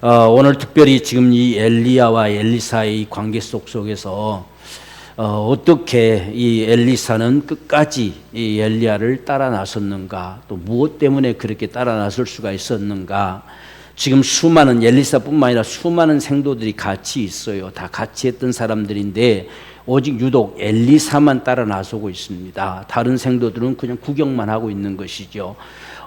오늘 특별히 지금 이 엘리야와 엘리사의 관계 속에서 어떻게 이 엘리사는 끝까지 이 엘리야를 따라 나섰는가, 또 무엇 때문에 그렇게 따라 나설 수가 있었는가. 지금 수많은 엘리사뿐만 아니라 수많은 생도들이 같이 있어요. 다 같이 했던 사람들인데 오직 유독 엘리사만 따라 나서고 있습니다. 다른 생도들은 그냥 구경만 하고 있는 것이죠.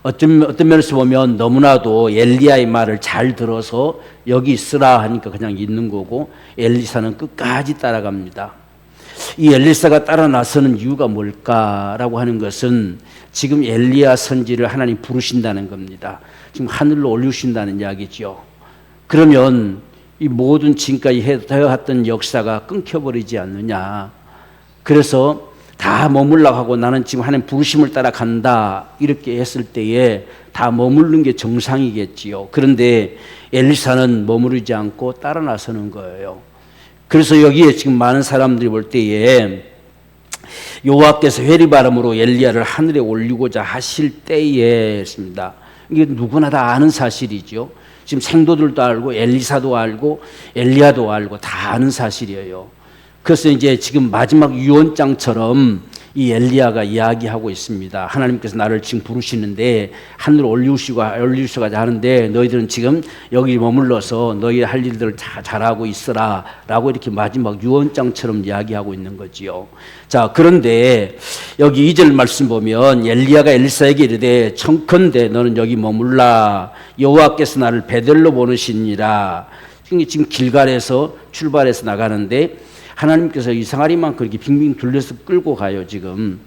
어떤 면에서 보면 너무나도 엘리야의 말을 잘 들어서 여기 있으라 하니까 그냥 있는 거고, 엘리사는 끝까지 따라갑니다. 이 엘리사가 따라 나서는 이유가 뭘까라고 하는 것은 지금 엘리야 선지를 하나님 부르신다는 겁니다. 지금 하늘로 올리신다는 이야기죠. 그러면 이 모든 지금까지 해왔던 역사가 끊겨버리지 않느냐. 그래서 다 머물라고 하고 나는 지금 하나님 부르심을 따라 간다 이렇게 했을 때에 다 머무르는 게 정상이겠지요. 그런데 엘리사는 머무르지 않고 따라 나서는 거예요. 그래서 여기에 지금 많은 사람들이 볼 때에 여호와께서 회리바람으로 엘리야를 하늘에 올리고자 하실 때에 했습니다. 이게 누구나 다 아는 사실이죠. 지금 생도들도 알고 엘리사도 알고 엘리야도 알고 다 아는 사실이에요. 그래서 이제 지금 마지막 유언장처럼 이 엘리야가 이야기하고 있습니다. 하나님께서 나를 지금 부르시는데 하늘로 올리시고자 하는데 너희들은 지금 여기 머물러서 너희 할 일들을 다 잘하고 있으라 라고 이렇게 마지막 유언장처럼 이야기하고 있는 거지요. 자, 그런데 여기 2절 말씀 보면 엘리야가 엘리사에게 이르되 청컨대 너는 여기 머물라. 여호와께서 나를 베델로 보내시니라. 지금 길갈에서 출발해서 나가는데 하나님께서 이 상아리만 그렇게 빙빙 둘러서 끌고 가요. 지금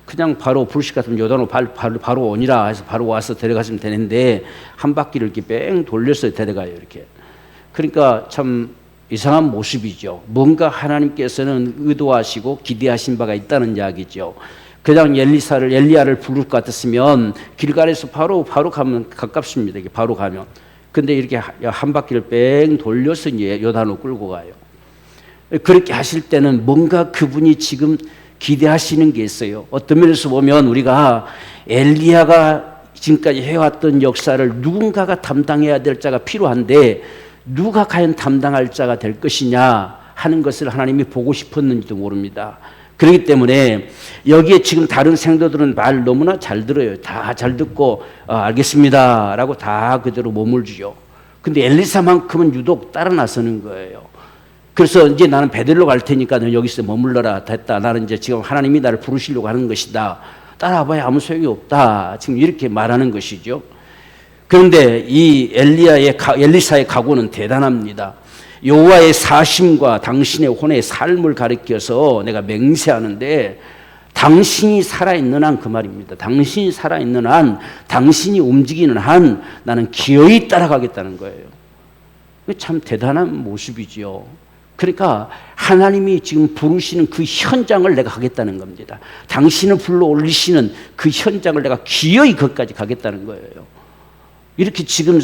그냥 바로 불식 같으면 요단으로 바로 오니라 해서 바로 와서 데려가시면 되는데 한 바퀴를 이렇게 뺑 돌려서 데려가요. 이렇게. 그러니까 참 이상한 모습이죠. 뭔가 하나님께서는 의도하시고 기대하신 바가 있다는 이야기죠. 그냥 엘리야를 부를 것 같았으면 길갈에서 바로 가면 가깝습니다. 이게 바로 가면. 근데 이렇게 한 바퀴를 뺑 돌려서 이제 요단으로 끌고 가요. 그렇게 하실 때는 뭔가 그분이 지금 기대하시는 게 있어요. 어떤 면에서 보면 우리가 엘리야가 지금까지 해왔던 역사를 누군가가 담당해야 될 자가 필요한데 누가 과연 담당할 자가 될 것이냐 하는 것을 하나님이 보고 싶었는지도 모릅니다. 그렇기 때문에 여기에 지금 다른 생도들은 말 너무나 잘 들어요. 다 잘 듣고 알겠습니다 라고 다 그대로 몸을 주죠. 근데 엘리사만큼은 유독 따라 나서는 거예요. 그래서 이제 나는 베델로 갈 테니까 너 여기서 머물러라. 됐다. 나는 이제 지금 하나님이 나를 부르시려고 하는 것이다. 따라와봐야 아무 소용이 없다. 지금 이렇게 말하는 것이죠. 그런데 이 엘리사의 각오는 대단합니다. 여호와의 사심과 당신의 혼의 삶을 가리켜서 내가 맹세하는데 당신이 살아있는 한 그 말입니다. 당신이 살아있는 한, 당신이 움직이는 한 나는 기어이 따라가겠다는 거예요. 참 대단한 모습이죠. 그러니까 하나님이 지금 부르시는 그 현장을 내가 가겠다는 겁니다. 당신을 불러 올리시는 그 현장을 내가 기어이 거기까지 가겠다는 거예요. 이렇게 지금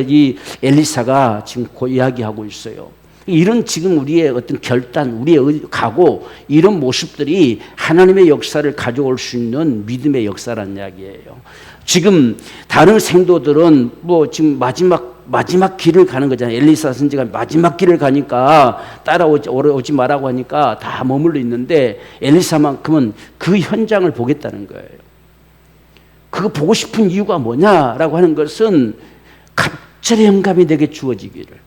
이 엘리사가 지금 이야기하고 있어요. 이런 지금 우리의 어떤 결단, 우리의 각오, 이런 모습들이 하나님의 역사를 가져올 수 있는 믿음의 역사라는 이야기예요. 지금 다른 생도들은 뭐 지금 마지막 길을 가는 거잖아요. 엘리사 선지가 마지막 길을 가니까 따라오지 말라고 하니까 다 머물러 있는데 엘리사만큼은 그 현장을 보겠다는 거예요. 그거 보고 싶은 이유가 뭐냐라고 하는 것은 갑절의 영감이 내게 주어지기를.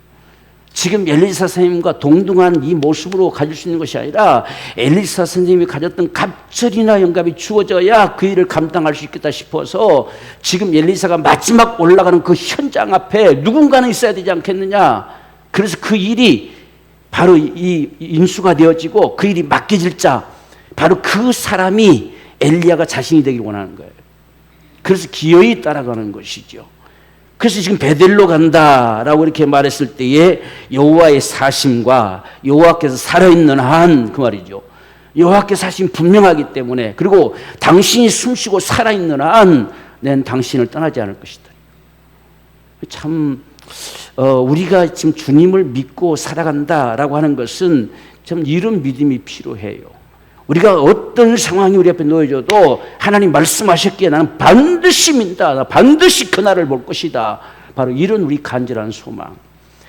지금 엘리사 선생님과 동등한 이 모습으로 가질 수 있는 것이 아니라 엘리사 선생님이 가졌던 갑절이나 영감이 주어져야 그 일을 감당할 수 있겠다 싶어서 지금 엘리사가 마지막 올라가는 그 현장 앞에 누군가는 있어야 되지 않겠느냐. 그래서 그 일이 바로 이 인수가 되어지고 그 일이 맡겨질 자, 바로 그 사람이 엘리야가 자신이 되기를 원하는 거예요. 그래서 기어이 따라가는 것이죠. 그래서 지금 베델로 간다라고 이렇게 말했을 때에 여호와의 사심과 여호와께서 살아있는 한 그 말이죠. 여호와께서 사심 분명하기 때문에, 그리고 당신이 숨쉬고 살아있는 한 난 당신을 떠나지 않을 것이다. 참 우리가 지금 주님을 믿고 살아간다라고 하는 것은 참 이런 믿음이 필요해요. 우리가 어떤 상황이 우리 앞에 놓여져도 하나님 말씀하셨기에 나는 반드시 믿는다. 반드시 그날을 볼 것이다. 바로 이런 우리 간절한 소망.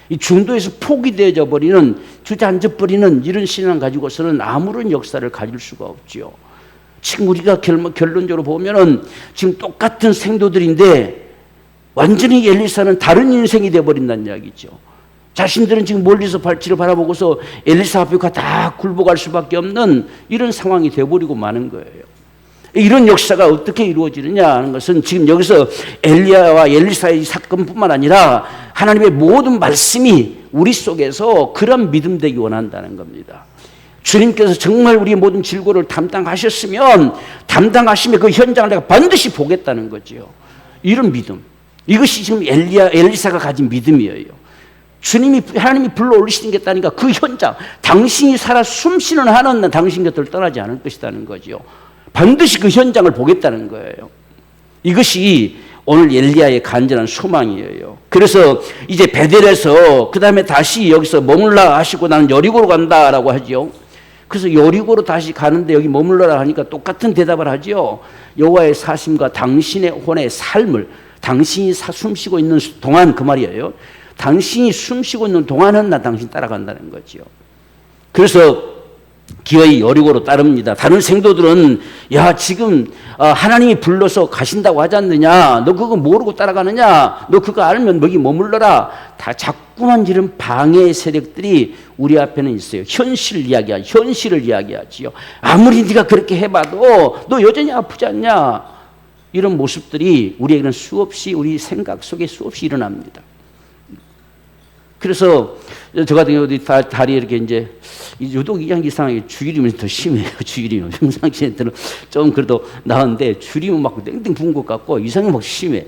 이 중도에서 포기되어져 버리는, 주저앉아 버리는 이런 신앙 가지고서는 아무런 역사를 가질 수가 없지요. 지금 우리가 결론적으로 보면은 지금 똑같은 생도들인데 완전히 엘리사는 다른 인생이 되어버린다는 이야기죠. 자신들은 지금 멀리서 발치를 바라보고서 엘리사 앞에 다 굴복할 수밖에 없는 이런 상황이 되어버리고 마는 거예요. 이런 역사가 어떻게 이루어지느냐 하는 것은 지금 여기서 엘리야와 엘리사의 사건뿐만 아니라 하나님의 모든 말씀이 우리 속에서 그런 믿음 되기 원한다는 겁니다. 주님께서 정말 우리의 모든 질고를 담당하셨으면 담당하시면 그 현장을 내가 반드시 보겠다는 거죠. 이런 믿음. 이것이 지금 엘리사가 가진 믿음이에요. 하나님이 불러 올리시겠다니까 그 현장, 당신이 살아 숨쉬는 한은 난 당신 곁을 떠나지 않을 것이라는 거죠. 반드시 그 현장을 보겠다는 거예요. 이것이 오늘 엘리야의 간절한 소망이에요. 그래서 이제 베델에서 그 다음에 다시 여기서 머물라 하시고 나는 여리고로 간다라고 하죠. 그래서 여리고로 다시 가는데 여기 머물러라 하니까 똑같은 대답을 하죠. 여호와의 사심과 당신의 혼의 삶을, 당신이 숨쉬고 있는 동안, 그 말이에요. 당신이 숨쉬고 있는 동안은 나 당신 따라간다는 거죠. 그래서 기어이 여리고로 따릅니다. 다른 생도들은 야 지금 하나님이 불러서 가신다고 하지 않느냐, 너 그거 모르고 따라가느냐, 너 그거 알면 여기 머물러라. 다 자꾸만 이런 방해 세력들이 우리 앞에는 있어요. 현실을 이야기하지요. 아무리 네가 그렇게 해봐도 너 여전히 아프지 않냐, 이런 모습들이 우리에게는 수없이, 우리 생각 속에 수없이 일어납니다. 그래서 저 같은 경우 다리에 이렇게 이제 유독 이상하게 주일이면 더 심해요. 주일이면 평상시에는 좀 그래도 나은데 주일이면 막 땡땡 부은 것 같고 이상이 막 심해.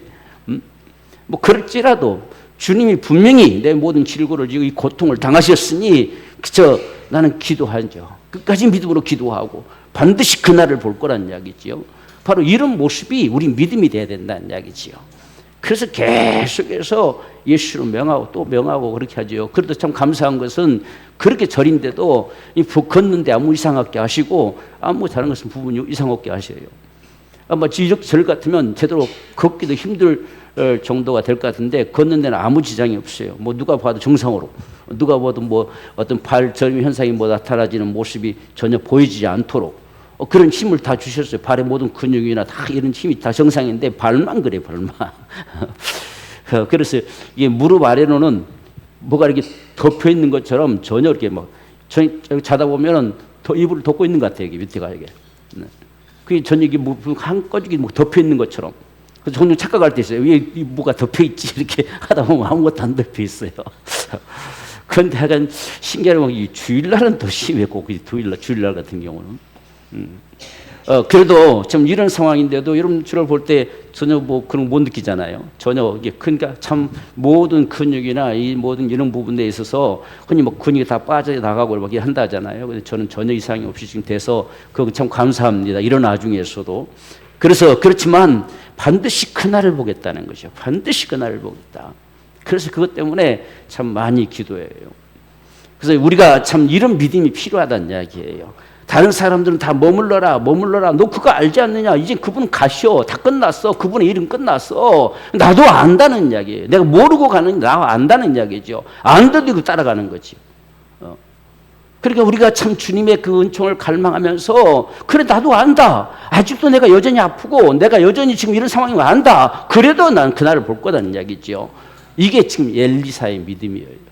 뭐 그럴지라도 주님이 분명히 내 모든 질고를 지고 이 고통을 당하셨으니 그저 나는 기도하죠. 끝까지 믿음으로 기도하고 반드시 그날을 볼 거란 이야기지요. 바로 이런 모습이 우리 믿음이 돼야 된다는 이야기지요. 그래서 계속해서 예수를 명하고 또 명하고 그렇게 하죠. 그래도 참 감사한 것은 그렇게 절인데도 걷는데 아무 이상 없게 하시고 아무 다른 것은 부분이 이상 없게 하셔요. 아마 지적 절 같으면 제대로 걷기도 힘들 정도가 될 것 같은데 걷는 데는 아무 지장이 없어요. 뭐 누가 봐도 정상으로, 누가 봐도 뭐 어떤 발저림 현상이 뭐 나타나지는 모습이 전혀 보이지 않도록 그런 힘을 다 주셨어요. 발의 모든 근육이나 다 이런 힘이 다 정상인데 발만 그래, 발만. 그래서 이게 무릎 아래로는 뭐가 이렇게 덮여 있는 것처럼 전혀 이렇게 막 자다 보면은 이불을 덮고 있는 것 같아요. 이게 밑에가 이게. 그게 전혀 이게 한 꺼지게 뭐 덮여 있는 것처럼. 그래서 종종 착각할 때 있어요. 왜 뭐가 덮여 있지? 이렇게 하다 보면 아무것도 안 덮여 있어요. 그런데 약간 신기한 건 이 주일날은 더 심해. 꼭 주일날 같은 경우는. 그래도 좀 이런 상황인데도 여러분 주를 볼 때 전혀 뭐 그런 못 느끼잖아요. 전혀 이게 그러니까 참 모든 근육이나 이 모든 이런 부분에 있어서 흔히 뭐 근육이 다 빠져나가고 이렇게 한다잖아요. 근데 저는 전혀 이상이 없이 지금 돼서 그거 참 감사합니다. 이런 와중에서도. 그래서 그렇지만 반드시 그날을 보겠다는 것이죠. 반드시 그날을 보겠다. 그래서 그것 때문에 참 많이 기도해요. 그래서 우리가 참 이런 믿음이 필요하다는 이야기예요. 다른 사람들은 다 머물러라. 너 그거 알지 않느냐? 이제 그분 가시오. 다 끝났어. 그분의 일은 끝났어. 나도 안다는 이야기예요. 내가 모르고 가는 나 안다는 이야기죠. 안돼도 따라가는 거지. 그러니까 우리가 참 주님의 그 은총을 갈망하면서 그래 나도 안다. 아직도 내가 여전히 아프고 내가 여전히 지금 이런 상황이면 안다. 그래도 난 그날을 볼 거다는 이야기죠. 이게 지금 엘리사의 믿음이에요.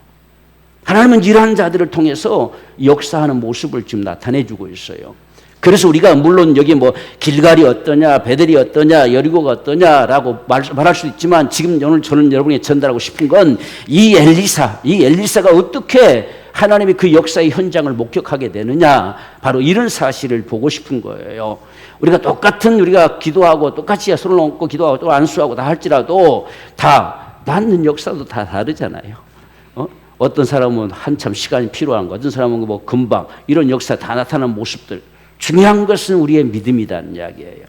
하나님은 이러한 자들을 통해서 역사하는 모습을 지금 나타내주고 있어요. 그래서 우리가 물론 여기 뭐 길갈이 어떠냐, 베델이 어떠냐, 여리고가 어떠냐라고 말할 수 있지만 지금 오늘 저는 여러분에게 전달하고 싶은 건 이 엘리사가 어떻게 하나님의 그 역사의 현장을 목격하게 되느냐, 바로 이런 사실을 보고 싶은 거예요. 우리가 기도하고 똑같이 손을 얹고 기도하고 또 안수하고 다 할지라도 다 낫는 역사도 다 다르잖아요. 어떤 사람은 한참 시간이 필요한 거, 어떤 사람은 뭐 금방 이런 역사 다 나타나는 모습들. 중요한 것은 우리의 믿음이라는 이야기예요.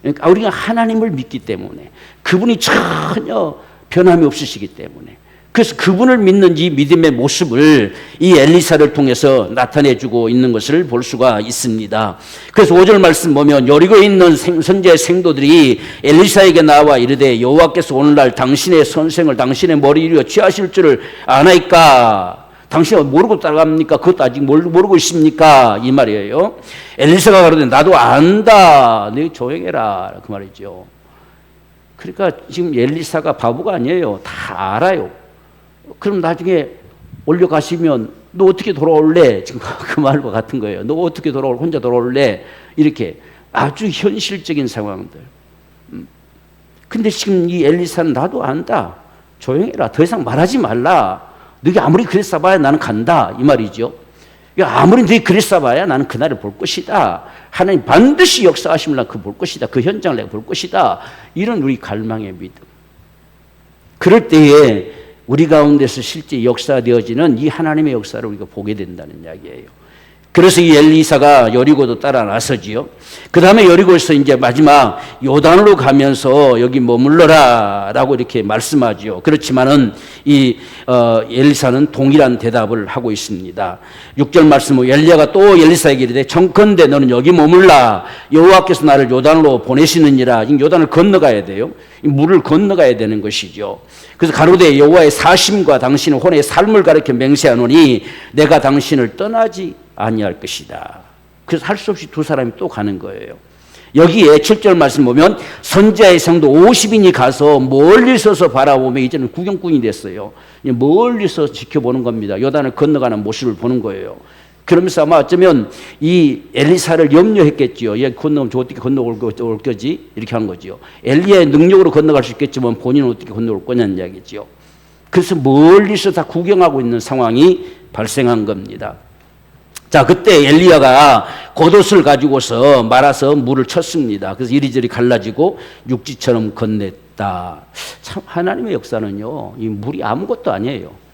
그러니까 우리가 하나님을 믿기 때문에 그분이 전혀 변함이 없으시기 때문에 그래서 그분을 믿는 이 믿음의 모습을 이 엘리사를 통해서 나타내주고 있는 것을 볼 수가 있습니다. 그래서 5절 말씀 보면 여리고에 있는 선지자 생도들이 엘리사에게 나와 이르되 여호와께서 오늘날 당신의 선생을 당신의 머리 위에 취하실 줄을 아나이까? 당신은 모르고 따라갑니까? 그것도 아직 모르고 있습니까? 이 말이에요. 엘리사가 가로되 나도 안다. 너 조용해라. 그 말이죠. 그러니까 지금 엘리사가 바보가 아니에요. 다 알아요. 그럼 나중에 올려가시면 너 어떻게 돌아올래? 지금 그 말과 같은 거예요. 너 어떻게 혼자 돌아올래? 이렇게 아주 현실적인 상황들. 근데 지금 이 엘리사는 나도 안다. 조용해라. 더 이상 말하지 말라. 너가 아무리 그랬어 봐야 나는 간다. 이 말이죠. 아무리 너희 그랬어 봐야 나는 그날을 볼 것이다. 하나님 반드시 역사하심을 내가 볼 것이다. 그 현장을 내가 볼 것이다. 이런 우리 갈망의 믿음. 그럴 때에 우리 가운데서 실제 역사되어지는 이 하나님의 역사를 우리가 보게 된다는 이야기예요. 그래서 이 엘리사가 여리고도 따라 나서지요. 그 다음에 여리고에서 이제 마지막 요단으로 가면서 여기 머물러라 라고 이렇게 말씀하지요. 그렇지만은 이 엘리사는 동일한 대답을 하고 있습니다. 6절 말씀은 엘리야가 또 엘리사에게 이르되 청컨대 너는 여기 머물라. 여호와께서 나를 요단으로 보내시느니라. 요단을 건너가야 돼요. 물을 건너가야 되는 것이죠. 그래서 가로되 여호와의 사심과 당신의 혼의 삶을 가리켜 맹세하노니 내가 당신을 떠나지 아니할 것이다. 그래서 할 수 없이 두 사람이 또 가는 거예요. 여기에 7절 말씀 보면 선지자의 성도 50인이 가서 멀리 서서 바라보며 이제는 구경꾼이 됐어요. 멀리서 지켜보는 겁니다. 요단을 건너가는 모습을 보는 거예요. 그러면서 아마 어쩌면 이 엘리사를 염려했겠지요. 얘 건너면 저 어떻게 건너올 거지? 이렇게 한 거지요. 엘리야의 능력으로 건너갈 수 있겠지만 본인은 어떻게 건너올 거냐는 이야기죠. 그래서 멀리서 다 구경하고 있는 상황이 발생한 겁니다. 자, 그때 엘리야가 겉옷을 가지고서 말아서 물을 쳤습니다. 그래서 이리저리 갈라지고 육지처럼 건넸다. 참 하나님의 역사는요, 이 물이 아무것도 아니에요.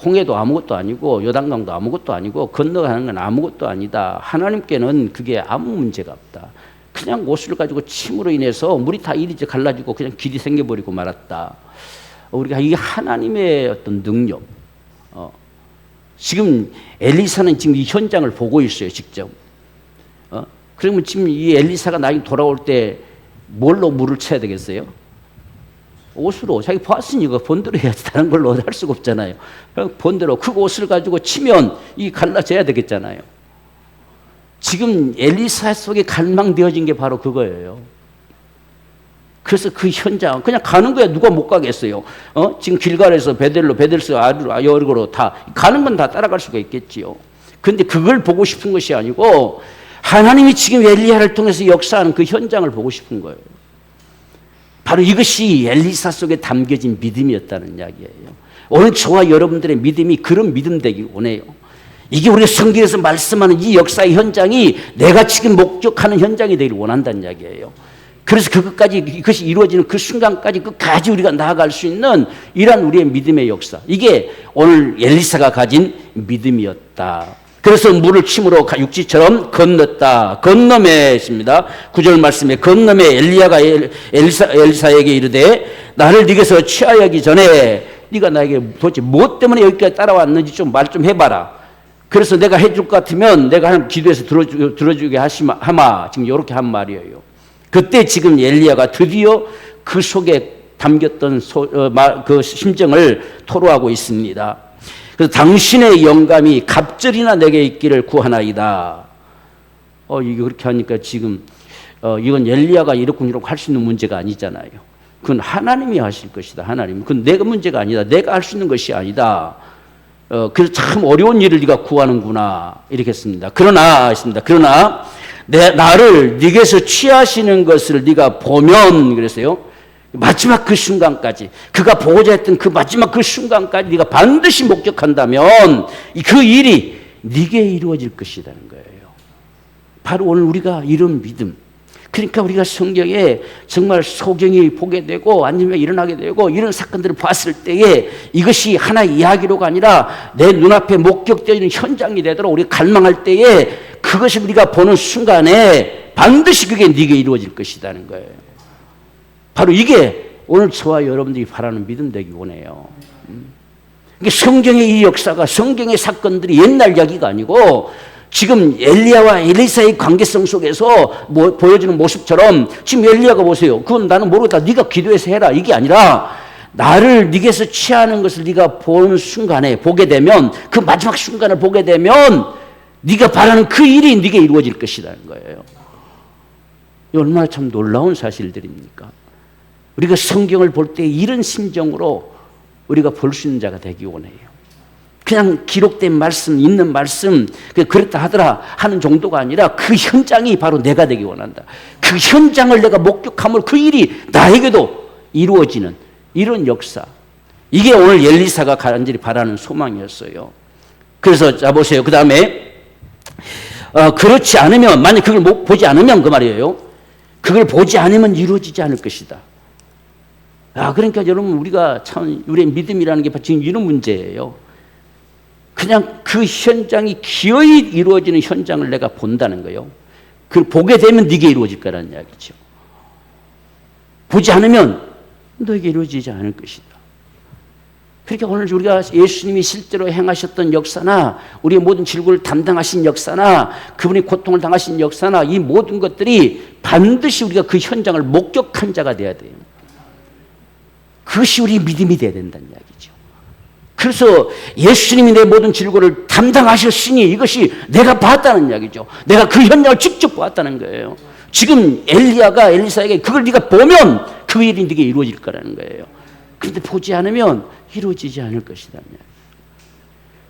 홍해도 아무것도 아니고 요단강도 아무것도 아니고 건너가는 건 아무것도 아니다. 하나님께는 그게 아무 문제가 없다. 그냥 옷을 가지고 침으로 인해서 물이 다 이리저리 갈라지고 그냥 길이 생겨버리고 말았다. 우리가 이 하나님의 어떤 능력, 지금 엘리사는 지금 이 현장을 보고 있어요, 직접. 그러면 지금 이 엘리사가 나중에 돌아올 때 뭘로 물을 쳐야 되겠어요? 옷으로. 자기 봤으니까 본대로 해야지. 다른 걸로 할 수가 없잖아요. 본대로 그 옷을 가지고 치면 이 갈라져야 되겠잖아요. 지금 엘리사 속에 갈망되어진 게 바로 그거예요. 그래서 그 현장 그냥 가는 거야. 누가 못 가겠어요? 지금 길갈에서 베델로 여리고로 다 가는 건 다 따라갈 수가 있겠지요. 그런데 그걸 보고 싶은 것이 아니고 하나님이 지금 엘리야를 통해서 역사하는 그 현장을 보고 싶은 거예요. 바로 이것이 엘리사 속에 담겨진 믿음이었다는 이야기예요. 오늘 저와 여러분들의 믿음이 그런 믿음 되기 원해요. 이게 우리가 성경에서 말씀하는 이 역사의 현장이 내가 지금 목적하는 현장이 되기를 원한다는 이야기예요. 그래서 그것이 이루어지는 그 순간까지 끝까지 우리가 나아갈 수 있는 이러한 우리의 믿음의 역사. 이게 오늘 엘리사가 가진 믿음이었다. 그래서 물을 침으로 육지처럼 건넜다. 건너매 있습니다. 9절 말씀에 건너매 엘리야가 엘리사에게 이르되 나를 네게서 취하기 전에 네가 나에게 도대체 무엇 때문에 여기까지 따라왔는지 좀 말 좀 해봐라. 그래서 내가 해줄 것 같으면 내가 하나님 기도해서 들어주게 하마. 지금 이렇게 한 말이에요. 그때 지금 엘리야가 드디어 그 속에 담겼던 그 심정을 토로하고 있습니다. 그래서 당신의 영감이 갑절이나 내게 있기를 구하나이다. 이게 그렇게 하니까 지금 이건 엘리야가 이렇고 할 수 있는 문제가 아니잖아요. 그건 하나님이 하실 것이다. 하나님. 그건 내가 문제가 아니다. 내가 할 수 있는 것이 아니다. 그래서 참 어려운 일을 네가 구하는구나. 이렇게 했습니다. 그러나 나를 네게서 취하시는 것을 네가 보면 그랬어요. 마지막 그 순간까지 그가 보고자 했던 그 마지막 그 순간까지 네가 반드시 목격한다면 그 일이 네게 이루어질 것이라는 거예요. 바로 오늘 우리가 이런 믿음. 그러니까 우리가 성경에 정말 소경이 보게 되고 아니면 일어나게 되고 이런 사건들을 봤을 때에 이것이 하나의 이야기로가 아니라 내 눈앞에 목격되는 현장이 되도록 우리가 갈망할 때에 그것을 우리가 보는 순간에 반드시 그게 네게 이루어질 것이라는 거예요. 바로 이게 오늘 저와 여러분들이 바라는 믿음 되기 원해요. 성경의 이 역사가, 성경의 사건들이 옛날 이야기가 아니고 지금 엘리야와 엘리사의 관계성 속에서 보여주는 모습처럼 지금 엘리야가 보세요. 그건 나는 모르겠다. 네가 기도해서 해라. 이게 아니라 나를 네게서 취하는 것을 네가 보는 순간에 보게 되면, 그 마지막 순간을 보게 되면 네가 바라는 그 일이 네게 이루어질 것이라는 거예요. 이 얼마나 참 놀라운 사실들입니까? 우리가 성경을 볼 때 이런 심정으로 우리가 볼 수 있는 자가 되기 원해요. 그냥 기록된 말씀, 있는 말씀, 그랬다 하더라 하는 정도가 아니라 그 현장이 바로 내가 되기 원한다. 그 현장을 내가 목격함을, 그 일이 나에게도 이루어지는 이런 역사. 이게 오늘 엘리사가 간절히 바라는 소망이었어요. 그래서 자 보세요. 그 다음에 그렇지 않으면, 만약 그걸 보지 않으면 그 말이에요. 그걸 보지 않으면 이루어지지 않을 것이다. 그러니까 여러분, 우리가 참 우리의 믿음이라는 게 지금 이런 문제예요. 그냥 그 현장이 기어이 이루어지는 현장을 내가 본다는 거예요. 그걸 보게 되면 네게 이루어질 거라는 이야기죠. 보지 않으면 너에게 이루어지지 않을 것이다. 그러니까 오늘 우리가 예수님이 실제로 행하셨던 역사나 우리의 모든 질고를 담당하신 역사나 그분이 고통을 당하신 역사나 이 모든 것들이 반드시 우리가 그 현장을 목격한 자가 돼야 돼요. 그것이 우리 믿음이 돼야 된다는 이야기죠. 그래서 예수님이 내 모든 질고를 담당하셨으니 이것이 내가 봤다는 이야기죠. 내가 그 현장을 직접 봤다는 거예요. 지금 엘리야가 엘리사에게 그걸 네가 보면 그 일이 네게 이루어질 거라는 거예요. 그런데 보지 않으면 이루어지지 않을 것이다.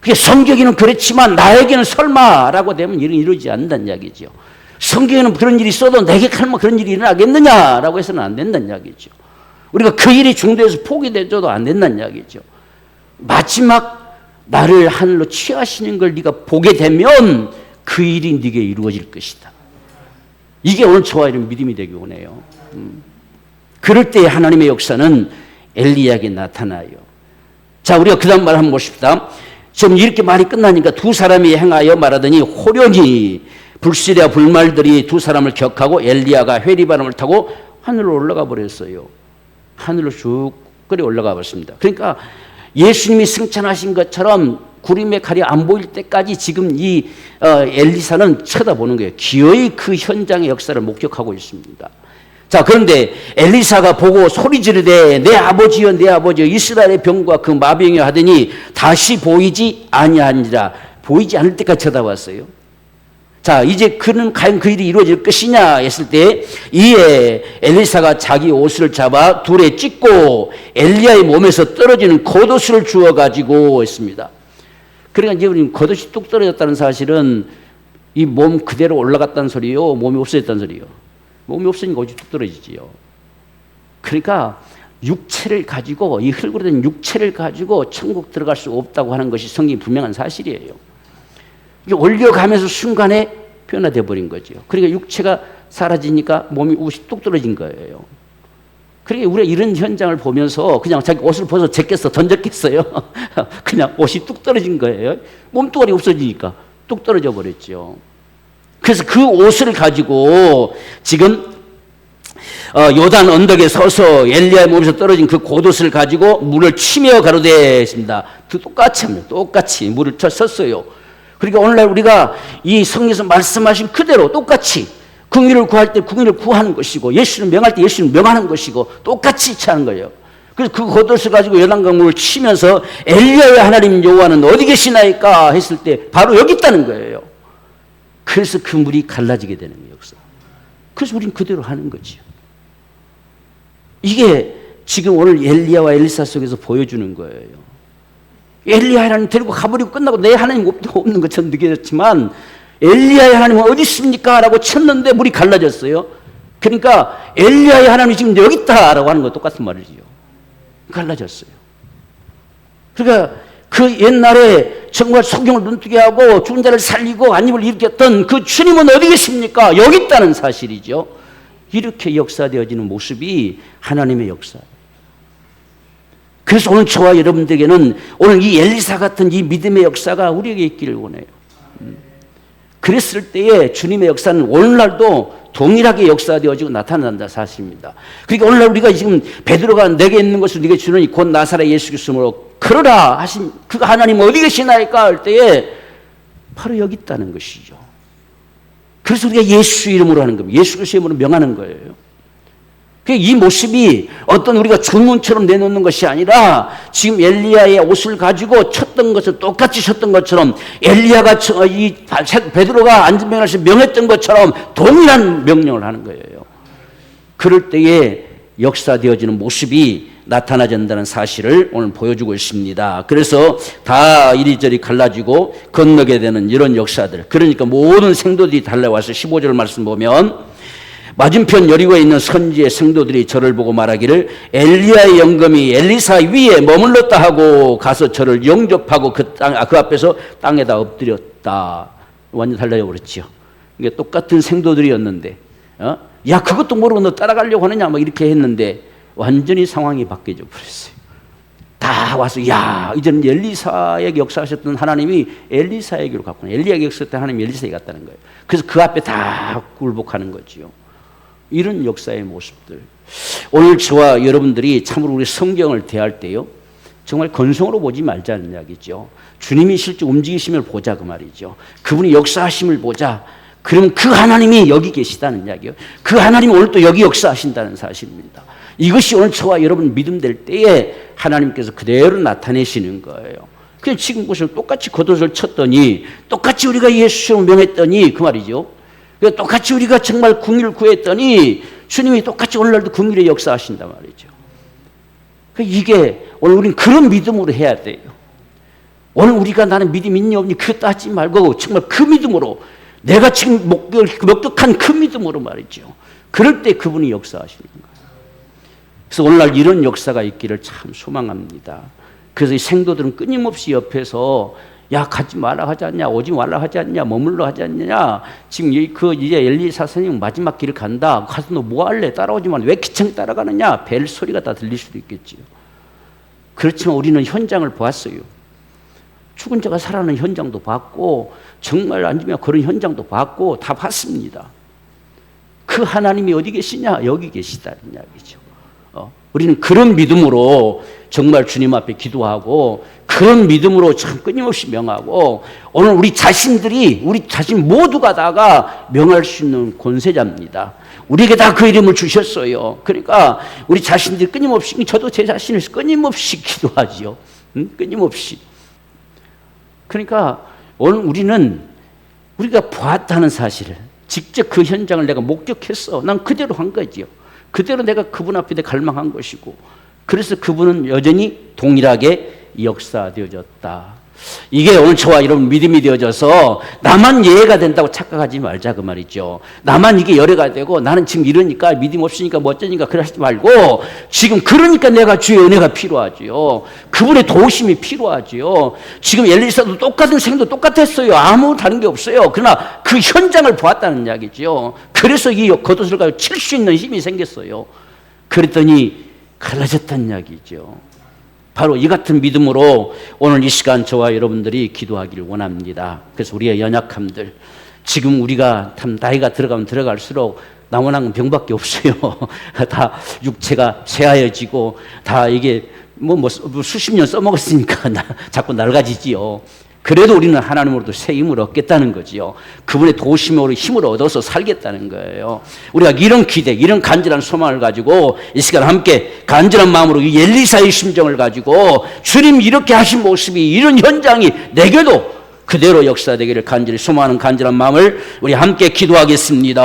그게 성경에는 그렇지만 나에게는 설마라고 되면 이루어지지 않는다는 이야기죠. 성경에는 그런 일이 있어도 내게 설마 그런 일이 일어나겠느냐라고 해서는 안 된다는 이야기죠. 우리가 그 일이 중도에서 포기돼줘도 안 된다는 이야기죠. 마지막 나를 하늘로 취하시는 걸 네가 보게 되면 그 일이 네게 이루어질 것이다. 이게 오늘 저와 이런 믿음이 되기 원해요. 그럴 때 하나님의 역사는 엘리야에게 나타나요. 자, 우리가 그 다음 말 한번 보십시다. 지금 이렇게 말이 끝나니까 두 사람이 행하여 말하더니 호련히 불씨와 불말들이 두 사람을 격하고 엘리야가 회리바람을 타고 하늘로 올라가 버렸어요. 하늘로 쭉 끌어 올라가 버렸습니다. 그러니까 예수님이 승천하신 것처럼 구름의 칼이 안 보일 때까지 지금 이 엘리사는 쳐다보는 거예요. 기어이 그 현장의 역사를 목격하고 있습니다. 자, 그런데 엘리사가 보고 소리 지르되 내 아버지여 내 아버지여 이스라엘의 병과 그 마병이여 하더니 다시 보이지 아니하니라. 보이지 않을 때까지 쳐다봤어요. 자, 이제 그는 과연 그 일이 이루어질 것이냐 했을 때 이에 엘리사가 자기 옷을 잡아 둘에 찢고 엘리야의 몸에서 떨어지는 겉옷을 주어가지고 했습니다. 그러니까 이제 우리 겉옷이 뚝 떨어졌다는 사실은 이 몸 그대로 올라갔다는 소리요, 몸이 없어졌다는 소리요. 몸이 없으니까 옷이 뚝 떨어지지요. 그러니까 육체를 가지고, 이 흙으로 된 육체를 가지고 천국 들어갈 수 없다고 하는 것이 성경이 분명한 사실이에요. 이게 올려가면서 순간에 변화되어 버린 거죠. 그러니까 육체가 사라지니까 몸이 옷이 뚝 떨어진 거예요. 그러니까 우리가 이런 현장을 보면서 그냥 자기 옷을 벗어 제꼈어, 던졌겠어요? 그냥 옷이 뚝 떨어진 거예요. 몸뚱아리 없어지니까 뚝 떨어져 버렸죠. 그래서 그 옷을 가지고 지금 요단 언덕에 서서 엘리야의 몸에서 떨어진 그 겉옷을 가지고 물을 치며 가로되 했습니다. 똑같이 합니다. 똑같이 물을 쳤어요. 그러니까 오늘날 우리가 이 성경에서 말씀하신 그대로 똑같이 궁의를 구할 때 궁의를 구하는 것이고 예수를 명할 때 예수를 명하는 것이고 똑같이 취하는 거예요. 그래서 그 겉옷을 가지고 요단강물을 치면서 엘리야의 하나님 여호와는 어디 계시나이까 했을 때 바로 여기 있다는 거예요. 그래서 그 물이 갈라지게 되는 거예요. 역사. 그래서 우리는 그대로 하는 거죠. 이게 지금 오늘 엘리야와 엘리사 속에서 보여주는 거예요. 엘리야 하나님 데리고 가버리고 끝나고 내 하나님 없는 것처럼 느껴졌지만 엘리야의 하나님은 어디 있습니까? 라고 쳤는데 물이 갈라졌어요. 그러니까 엘리야의 하나님이 지금 여기 있다라고 하는 거 똑같은 말이지요. 갈라졌어요. 그러니까 그 옛날에 정말 성경을 눈뜨게 하고 죽은 자를 살리고 안입을 일으켰던 그 주님은 어디 계십니까? 여기 있다는 사실이죠. 이렇게 역사되어지는 모습이 하나님의 역사예요. 그래서 오늘 저와 여러분들에게는 오늘 이 엘리사 같은 이 믿음의 역사가 우리에게 있기를 원해요. 그랬을 때에 주님의 역사는 오늘날도 동일하게 역사되어지고 나타난다 사실입니다. 그러니까 오늘날 우리가 지금 베드로가 내게 있는 것을 네게 주느니 곧 나사렛 예수 그리스도로 그러라 하신 그 하나님 어디 계시나이까 할 때에 바로 여기 있다는 것이죠. 그래서 우리가 예수 이름으로 하는 겁니다. 예수 그리스도 이름으로 명하는 거예요. 이 모습이 어떤 우리가 주문처럼 내놓는 것이 아니라 지금 엘리야의 옷을 가지고 쳤던 것을 똑같이 쳤던 것처럼 엘리야가 이 베드로가 안전병을 명했던 것처럼 동일한 명령을 하는 거예요. 그럴 때에 역사되어지는 모습이 나타나진다는 사실을 오늘 보여주고 있습니다. 그래서 다 이리저리 갈라지고 건너게 되는 이런 역사들. 그러니까 모든 생도들이 달려와서 15절 말씀 보면 맞은편 여리고에 있는 선지의 성도들이 저를 보고 말하기를 엘리야의 영검이 엘리사 위에 머물렀다 하고 가서 저를 영접하고 그 앞에서 땅에다 엎드렸다. 완전 달라져 버렸죠. 이게 똑같은 생도들이었는데, 야 그것도 모르고 너 따라가려고 하느냐 막 이렇게 했는데 완전히 상황이 바뀌어져 버렸어요. 다 와서 야 이제는 엘리사에게 역사하셨던 하나님이 엘리사에게로 갔구나. 엘리야에게 역사했던 하나님이 엘리사에게 갔다는 거예요. 그래서 그 앞에 다 굴복하는 거지요. 이런 역사의 모습들. 오늘 저와 여러분들이 참으로 우리 성경을 대할 때요, 정말 건성으로 보지 말자는 이야기죠. 주님이 실제 움직이심을 보자 그 말이죠. 그분이 역사하심을 보자. 그러면 그 하나님이 여기 계시다는 이야기예요. 그 하나님이 오늘 또 여기 역사하신다는 사실입니다. 이것이 오늘 저와 여러분 믿음 될 때에 하나님께서 그대로 나타내시는 거예요. 그냥 지금 보시면 똑같이 겉옷을 쳤더니 똑같이 우리가 예수를 명했더니 그 말이죠. 똑같이 우리가 정말 궁일을 구했더니 주님이 똑같이 오늘날도 궁일의 역사하신단 말이죠. 이게 오늘 우리는 그런 믿음으로 해야 돼요. 오늘 우리가 나는 믿음 있니 없니 그거 따지지 말고 정말 그 믿음으로 내가 지금 목격한 그 믿음으로 말이죠. 그럴 때 그분이 역사하시는 거예요. 그래서 오늘날 이런 역사가 있기를 참 소망합니다. 그래서 이 생도들은 끊임없이 옆에서 야 가지 말라 하지 않냐, 오지 말라 하지 않냐, 머물러 하지 않냐. 지금 이제 엘리사 선생님 마지막 길을 간다. 가서 너 뭐 할래? 따라오지만 왜 귀찮게 따라가느냐? 벨 소리가 다 들릴 수도 있겠지요. 그렇지만 우리는 현장을 보았어요. 죽은 자가 살아나는 현장도 봤고 정말 앉으며 그런 현장도 봤고 다 봤습니다. 그 하나님이 어디 계시냐? 여기 계시다는 이야기죠. 우리는 그런 믿음으로 정말 주님 앞에 기도하고 그런 믿음으로 참 끊임없이 명하고 오늘 우리 자신 모두가 다가 명할 수 있는 권세자입니다. 우리에게 다 그 이름을 주셨어요. 그러니까 우리 자신들이 끊임없이, 저도 제 자신을 끊임없이 기도하죠. 끊임없이. 그러니까 오늘 우리가 보았다는 사실을 직접 그 현장을 내가 목격했어. 난 그대로 한 거지요. 그대로 내가 그분 앞에 갈망한 것이고 그래서 그분은 여전히 동일하게 역사되어졌다. 이게 오늘 저와 여러분 믿음이 되어져서 나만 예외가 된다고 착각하지 말자 그 말이죠. 나만 이게 열애가 되고 나는 지금 이러니까 믿음 없으니까 뭐 어쩌니까 그러지 말고 지금 그러니까 내가 주의 은혜가 필요하지요. 그분의 도우심이 필요하지요. 지금 엘리사도 똑같은 생도 똑같았어요. 아무 다른 게 없어요. 그러나 그 현장을 보았다는 이야기죠. 그래서 이 겉옷을 가지고 칠 수 있는 힘이 생겼어요. 그랬더니 갈라졌다는 이야기죠. 바로 이 같은 믿음으로 오늘 이 시간 저와 여러분들이 기도하기를 원합니다. 그래서 우리의 연약함들, 지금 우리가 참 나이가 들어가면 들어갈수록 남원한 병밖에 없어요. 다 육체가 쇠하여지고 다 이게 수십 년 써먹었으니까 자꾸 낡아지지요. 그래도 우리는 하나님으로부터 새 힘을 얻겠다는 거지요. 그분의 도우심으로 힘을 얻어서 살겠다는 거예요. 우리가 이런 기대, 이런 간절한 소망을 가지고 이 시간 함께 간절한 마음으로 이 엘리사의 심정을 가지고 주님 이렇게 하신 모습이, 이런 현장이 내게도 그대로 역사되기를 간절히 소망하는 간절한 마음을 우리 함께 기도하겠습니다.